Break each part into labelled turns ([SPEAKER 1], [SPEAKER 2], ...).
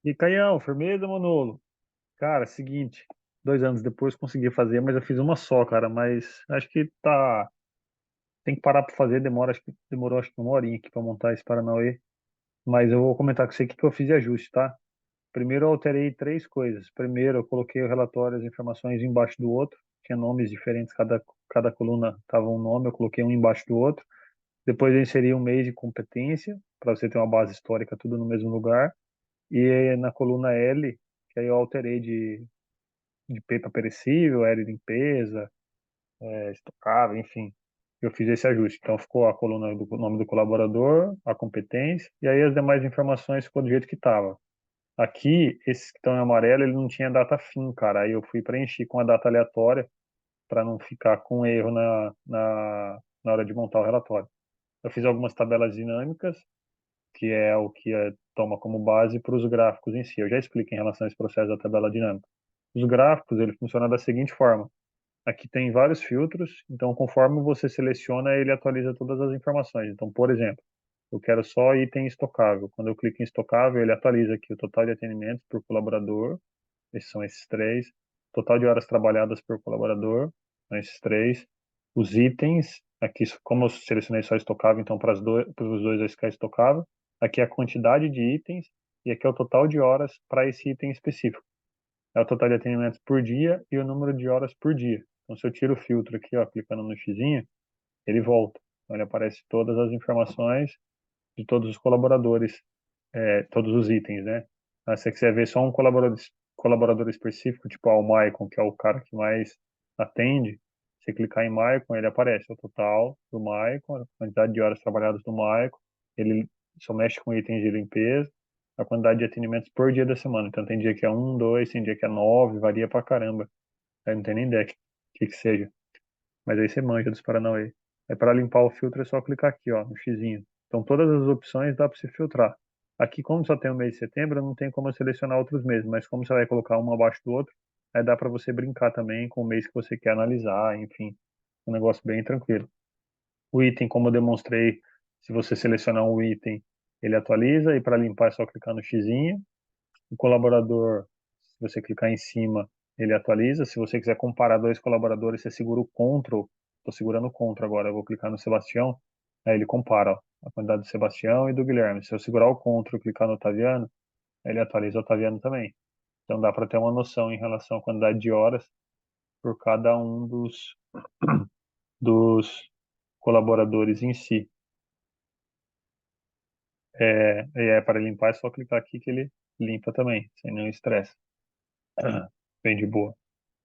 [SPEAKER 1] E Caião, firmeza, Manolo? Cara, seguinte, 2 anos depois consegui fazer, mas eu fiz uma só, cara, mas acho que tem que parar pra fazer, acho que demorou acho que uma horinha aqui pra montar esse Paranauê, mas eu vou comentar com você o que que eu fiz de ajuste, tá? Primeiro eu alterei 3 coisas. Primeiro eu coloquei o relatório, as informações um embaixo do outro, tinha nomes diferentes, cada coluna tava um nome, eu coloquei um embaixo do outro. Depois eu inseri um mês de competência, para você ter uma base histórica, tudo no mesmo lugar. E na coluna L, que aí eu alterei de pepa perecível, aérea de limpeza, estocável, enfim. Eu fiz esse ajuste. Então ficou a coluna do nome do colaborador, a competência, e aí as demais informações ficou do jeito que estava. Aqui, esses que estão em amarelo, ele não tinha data fim, cara. Aí eu fui preencher com a data aleatória para não ficar com erro na hora de montar o relatório. Eu fiz algumas tabelas dinâmicas, que é o que toma como base para os gráficos em si. Eu já explico em relação a esse processo da tabela dinâmica. Os gráficos, ele funciona da seguinte forma. Aqui tem vários filtros, então conforme você seleciona, ele atualiza todas as informações. Então, por exemplo, eu quero só item estocável. Quando eu clico em estocável, ele atualiza aqui o total de atendimentos por colaborador, esses são esses três, total de horas trabalhadas por colaborador, são esses três, os itens, aqui como eu selecionei só estocável, então para os dois vai ficar estocável, aqui é a quantidade de itens e aqui é o total de horas para esse item específico. É o total de atendimentos por dia e o número de horas por dia. Então, se eu tiro o filtro aqui, ó, clicando no xizinho, ele volta. Então, ele aparece todas as informações de todos os colaboradores, todos os itens, né? Se você quiser ver só um colaborador específico, tipo o Maicon, que é o cara que mais atende, você clicar em Maicon, ele aparece o total do Maicon, a quantidade de horas trabalhadas do Maicon, ele só mexe com itens de limpeza, a quantidade de atendimentos por dia da semana. Então tem dia que é um, dois, tem dia que é 9, varia pra caramba. Aí não tem nem ideia que seja. Mas aí você manja dos Paranauê. Aí para limpar o filtro é só clicar aqui, ó, no xizinho. Então todas as opções dá para você filtrar. Aqui, como só tem o mês de setembro, não tem como eu selecionar outros meses, mas como você vai colocar um abaixo do outro, aí dá para você brincar também com o mês que você quer analisar, enfim, um negócio bem tranquilo. O item, como eu demonstrei, se você selecionar um item, ele atualiza, e para limpar é só clicar no xizinho. O colaborador, se você clicar em cima, ele atualiza. Se você quiser comparar dois colaboradores, você segura o Ctrl. Estou segurando o Ctrl agora. Eu vou clicar no Sebastião. Aí ele compara, ó, a quantidade do Sebastião e do Guilherme. Se eu segurar o Ctrl e clicar no Otaviano, ele atualiza o Otaviano também. Então dá para ter uma noção em relação à quantidade de horas por cada um dos colaboradores em si. E é para limpar, é só clicar aqui que ele limpa também, sem nenhum estresse. Bem de boa.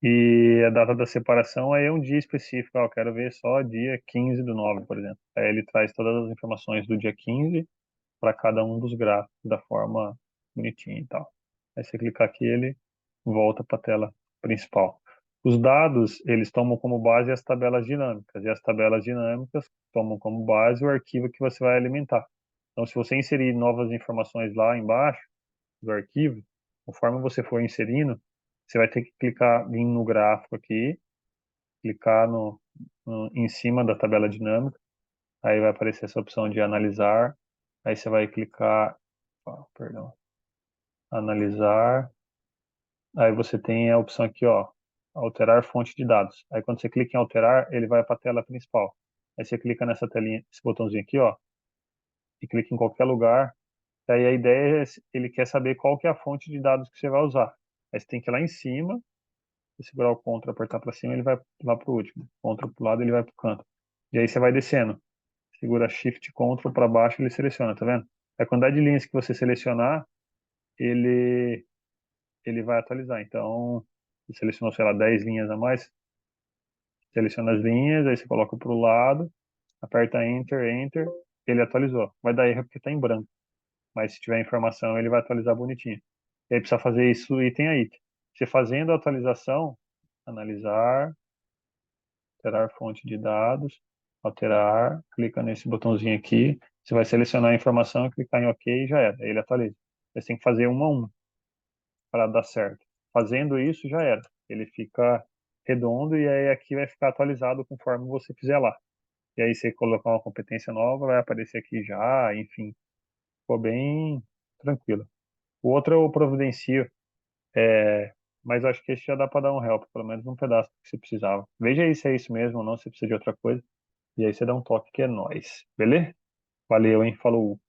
[SPEAKER 1] E a data da separação aí é um dia específico. Eu quero ver só dia 15/9, por exemplo. Aí ele traz todas as informações do dia 15 para cada um dos gráficos da forma bonitinha e tal. Aí você clicar aqui, ele volta para a tela principal. Os dados, eles tomam como base as tabelas dinâmicas, e as tabelas dinâmicas tomam como base o arquivo que você vai alimentar. Então, se você inserir novas informações lá embaixo do arquivo, conforme você for inserindo, você vai ter que clicar, vir no gráfico aqui, clicar em cima da tabela dinâmica, aí vai aparecer essa opção de analisar, aí você vai clicar, perdão, analisar, aí você tem a opção aqui, ó, alterar fonte de dados. Aí quando você clica em alterar, ele vai para a tela principal. Aí você clica nessa telinha, esse botãozinho aqui, ó, e clica em qualquer lugar. Aí a ideia é, ele quer saber qual que é a fonte de dados que você vai usar. Aí você tem que ir lá em cima, segurar o Ctrl, apertar para cima, ele vai lá para o último. Ctrl para o lado, ele vai para o canto. E aí você vai descendo. Segura Shift Ctrl para baixo, ele seleciona, tá vendo? A quantidade de linhas que você selecionar, ele, ele vai atualizar. Então, você selecionou, sei lá, 10 linhas a mais, seleciona as linhas, aí você coloca para o lado, aperta Enter, Enter, ele atualizou. Vai dar erro porque está em branco. Mas se tiver informação, ele vai atualizar bonitinho. E aí precisa fazer isso item a item. Você fazendo a atualização, analisar, alterar fonte de dados, alterar, clica nesse botãozinho aqui, você vai selecionar a informação, clicar em OK e já era, ele atualiza. Você tem que fazer um a um para dar certo. Fazendo isso, já era. Ele fica redondo e aí aqui vai ficar atualizado conforme você fizer lá. E aí você colocar uma competência nova, vai aparecer aqui já, enfim, ficou bem, tranquilo. O outro eu providencio, é, mas acho que esse já dá para dar um help, pelo menos um pedaço que você precisava. Veja aí se é isso mesmo ou não, se precisa de outra coisa. E aí você dá um toque que é nóis, beleza? Valeu, hein? Falou.